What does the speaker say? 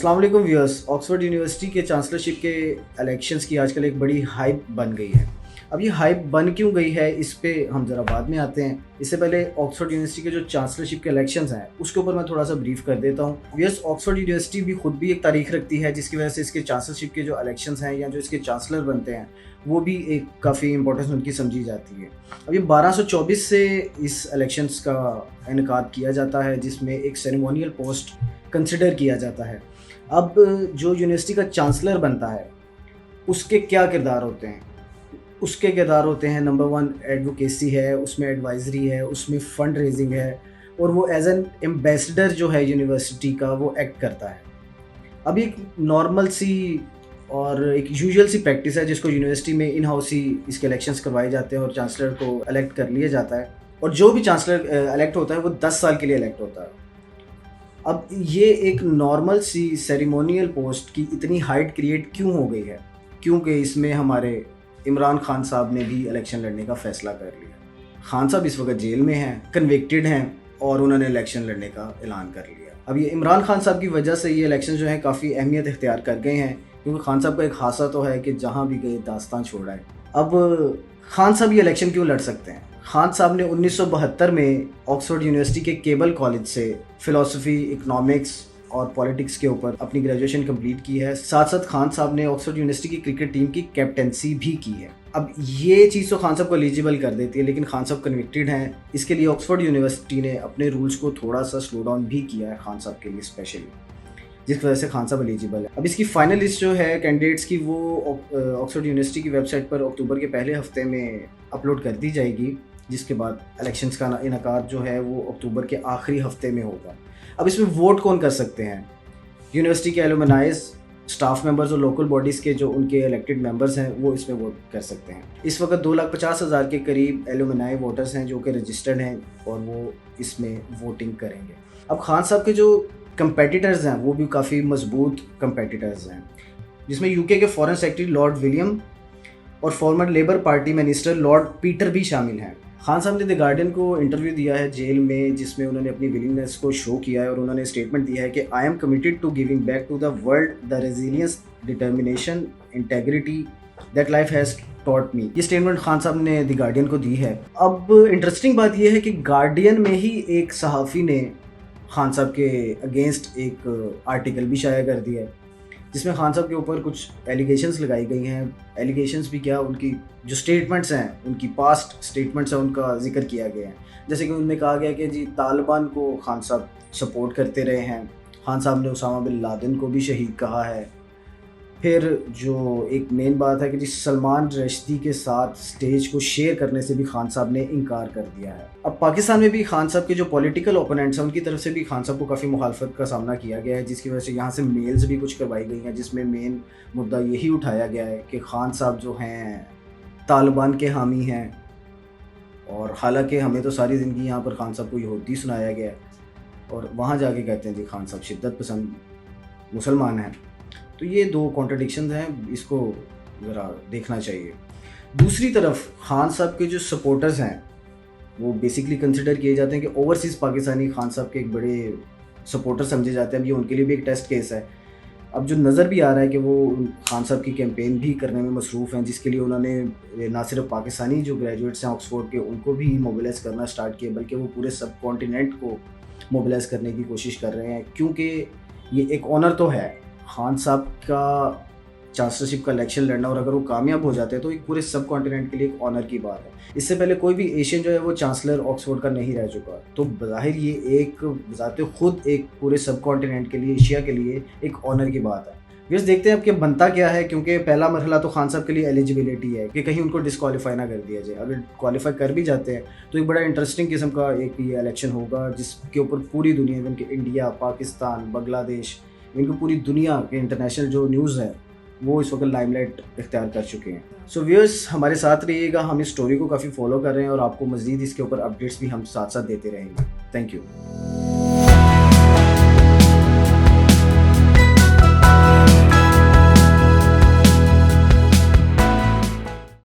अस्सलाम वालेकुम viewers. Oxford university के चांसलरशिप के इलेक्शंस की आजकल एक बड़ी हाइप बन गई है। अब ये हाइप बन क्यों गई है, इस पे हम ज़रा बाद में आते हैं। इससे पहले ऑक्सफोर्ड यूनिवर्सिटी के जो चांसलरशिप के इलेक्शंस हैं उसके ऊपर मैं थोड़ा सा ब्रीफ कर देता हूँ। व्यूअर्स, ऑक्सफोर्ड यूनिवर्सिटी भी खुद भी एक तारीख रखती है, जिसकी वजह से इसके चांसलरशिप के जो इलेक्शंस हैं या जो इसके चांसलर बनते हैं वो भी एक काफ़ी इंपॉर्टेंस उनकी समझी जाती है। अब ये 1224 से इस इलेक्शंस का इनेकाद किया जाता है, जिसमें एक सेरेमोनियल पोस्ट कंसिडर किया जाता है। अब जो यूनिवर्सिटी का चांसलर बनता है उसके क्या किरदार होते हैं? उसके किरदार होते हैं, नंबर 1 एडवोकेसी है, उसमें एडवाइजरी है, उसमें फ़ंड रेजिंग है, और वो एज एन एम्बेसडर जो है यूनिवर्सिटी का वो एक्ट करता है। अब एक नॉर्मल सी और एक यूजुअल सी प्रैक्टिस है जिसको यूनिवर्सिटी में इन हाउस ही इसके इलेक्शंस करवाए जाते हैं और चांसलर को इलेक्ट कर लिया जाता है, और जो भी चांसलर इलेक्ट होता है वो 10 साल के लिए इलेक्ट होता है। अब ये एक नॉर्मल सी सेरेमोनियल पोस्ट की इतनी हाइट क्रिएट क्यों हो गई है? क्योंकि इसमें हमारे इमरान खान साहब ने भी इलेक्शन लड़ने का फ़ैसला कर लिया। खान साहब इस वक्त जेल में हैं, कन्विक्टेड हैं, और उन्होंने इलेक्शन लड़ने का ऐलान कर लिया। अब ये इमरान खान साहब की वजह से ये इलेक्शन जो है काफ़ी अहमियत इख्तियार कर गए हैं, क्योंकि खान साहब का एक हादसा तो है कि जहाँ भी गए दास्तान छोड़ा है। अब खान साहब ये इलेक्शन क्यों लड़ सकते हैं? खान साहब ने 1972 में ऑक्सफोर्ड यूनिवर्सिटी के केबल कॉलेज से फ़िलासफ़ी, इकनॉमिक्स और पॉलिटिक्स के ऊपर अपनी ग्रेजुएशन कंप्लीट की है। साथ साथ खान साहब ने ऑक्सफोर्ड यूनिवर्सिटी की क्रिकेट टीम की कैप्टनसी भी की है। अब ये चीज़ तो खान साहब को एलिजिबल कर देती है, लेकिन खान साहब कन्विक्टेड हैं। इसके लिए ऑक्सफोर्ड यूनिवर्सिटी ने अपने रूल्स को थोड़ा सा स्लो डाउन भी किया है खान साहब के लिए स्पेशली, जिस वजह से खान साहब एलिजिबल है। अब इसकी फाइनल लिस्ट जो है कैंडिडेट्स की वो ऑक्सफोर्ड यूनिवर्सिटी की वेबसाइट पर अक्टूबर के पहले हफ्ते में अपलोड कर दी जाएगी, जिसके बाद इलेक्शंस का इनेकाद जो है वो अक्टूबर के आखिरी हफ्ते में होगा। अब इसमें वोट कौन कर सकते हैं? यूनिवर्सिटी के एलुमनाइज, स्टाफ मेंबर्स और लोकल बॉडीज़ के जो उनके इलेक्टेड मेंबर्स हैं वो इसमें वोट कर सकते हैं। इस वक्त 2,50,000 के करीब एलुमनाई वोटर्स हैं जो कि रजिस्टर्ड हैं और वो इसमें वोटिंग करेंगे। अब खान साहब के जो कंपेटिटर्स हैं वो भी काफ़ी मजबूत कंपेटिटर्स हैं, जिसमें यूके के फॉरेन सेक्रेटरी लॉर्ड विलियम और farmer labour party minister Lord Peter भी शामिल हैं। खान साहब ने द गार्डियन को इंटरव्यू दिया है जेल में, जिसमें उन्होंने अपनी विलिंगनेस को शो किया है और उन्होंने स्टेटमेंट दिया है कि I am committed to giving back to the world the resilience, determination, integrity that life has taught me. ये स्टेटमेंट खान साहब ने द गार्डियन को दी है। अब इंटरेस्टिंग बात यह है कि गार्डियन में ही एक सहाफ़ी ने खान साहब के अगेंस्ट एक आर्टिकल भी शाया कर दिया है, जिसमें खान साहब के ऊपर कुछ एलिगेशंस लगाई गई हैं। एलिगेशंस भी क्या, उनकी जो स्टेटमेंट्स हैं, उनकी पास्ट स्टेटमेंट्स हैं, उनका जिक्र किया गया है। जैसे कि उनमें कहा गया कि जी तालिबान को खान साहब सपोर्ट करते रहे हैं। खान साहब ने उसामा बिन लादेन को भी शहीद कहा है। फिर जो एक मेन बात है कि जी सलमान रश्दी के साथ स्टेज को शेयर करने से भी खान साहब ने इनकार कर दिया है। अब पाकिस्तान में भी खान साहब के जो पॉलिटिकल ओपोनेंट्स हैं उनकी तरफ से भी खान साहब को काफ़ी मुखालफत का सामना किया गया है, जिसकी वजह से यहाँ से मेल्स भी कुछ करवाई गई हैं, जिसमें मेन मुद्दा यही उठाया गया है कि खान साहब जो हैं तालिबान के हामी हैं, और हालांकि हमें तो सारी ज़िंदगी यहाँ पर खान साहब को यहूदी सुनाया गया है, और वहाँ जाके कहते हैं जी खान साहब शिद्दत पसंद मुसलमान हैं। तो ये दो कॉन्ट्रडिक्शंस हैं, इसको ज़रा देखना चाहिए। दूसरी तरफ खान साहब के जो सपोर्टर्स हैं वो बेसिकली कंसिडर किए जाते हैं कि ओवरसीज़ पाकिस्तानी खान साहब के एक बड़े सपोर्टर समझे जाते हैं। अब ये उनके लिए भी एक टेस्ट केस है। अब जो नज़र भी आ रहा है कि वो खान साहब की कैंपेन भी करने में मसरूफ़ हैं, जिसके लिए उन्होंने ना सिर्फ पाकिस्तानी जो ग्रेजुएट्स हैं ऑक्सफोर्ड के उनको भी मोबिलाइज़ करना स्टार्ट किया, बल्कि वो पूरे सब कॉन्टिनेंट को मोबिलाइज़ करने की कोशिश कर रहे हैं, क्योंकि ये एक ऑनर तो है खान साहब का चांसलरशिप का इलेक्शन लड़ना, और अगर वो कामयाब हो जाते हैं तो एक पूरे सब कॉन्टिनेंट के लिए एक ऑनर की बात है। इससे पहले कोई भी एशियन जो है वो चांसलर ऑक्सफोर्ड का नहीं रह चुका, तो बज़ाहिर ये एक ज़ाते खुद एक पूरे सब कॉन्टिनेंट के लिए, एशिया के लिए एक ऑनर की बात है। बस देखते हैं अब कि बनता क्या है, क्योंकि पहला मरहला तो खान साहब के लिए एलिजिबिलिटी है कि कहीं उनको डिस्क्वालीफाई ना कर दिया जाए। अगर क्वालिफाई कर भी जाते हैं तो एक बड़ा इंटरेस्टिंग किस्म का एक ये इलेक्शन होगा, जिसके ऊपर पूरी दुनिया, इवन कि इंडिया, पाकिस्तान, बांग्लादेश, इनको पूरी दुनिया के इंटरनेशनल जो न्यूज़ है वो इस वक्त लाइमलाइट इख्तियार कर चुके हैं। सो व्यूअर्स, हमारे साथ रहिएगा, हम इस स्टोरी को काफ़ी फॉलो कर रहे हैं और आपको मज़ीद इसके ऊपर अपडेट्स भी हम साथ साथ देते रहेंगे। Thank you.